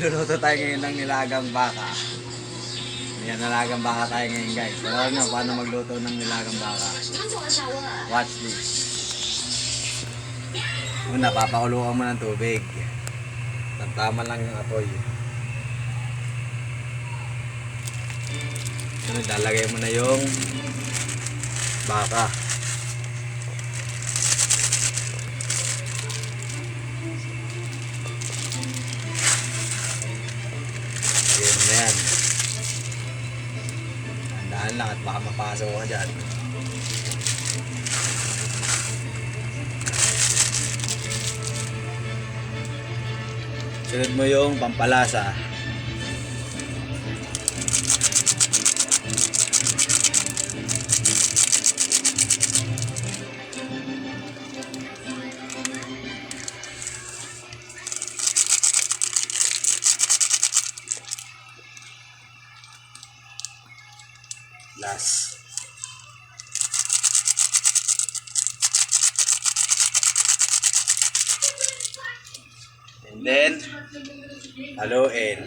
Magluluto tayo ngayon ng nilagang baka. Yan, nilagang baka tayo ngayon guys. Alam nyo paano magluto ng nilagang baka. Watch this. Una, papakuluan mo ng tubig. Tama lang yung apoy. Sunod, lalagay mo na yung baka. Lagay mo na yan. Tandaan lang at baka mapasok ka dyan. Sunod mo yung pampalasa. Last. And then, haluin.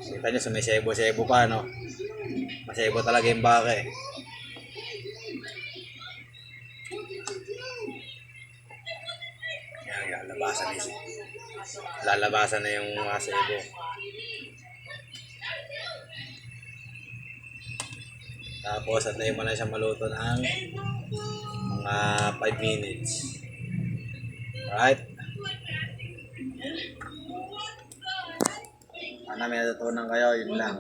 Kita nyo, sumisebo-sebo pa, no? Masebo talaga yung baka eh. Yan, lalabasan na yung sebo. Tapos, antayin mo na siya maluto ng mga 5 minutes. Alright? Sana may natutunan kayo, yun lang.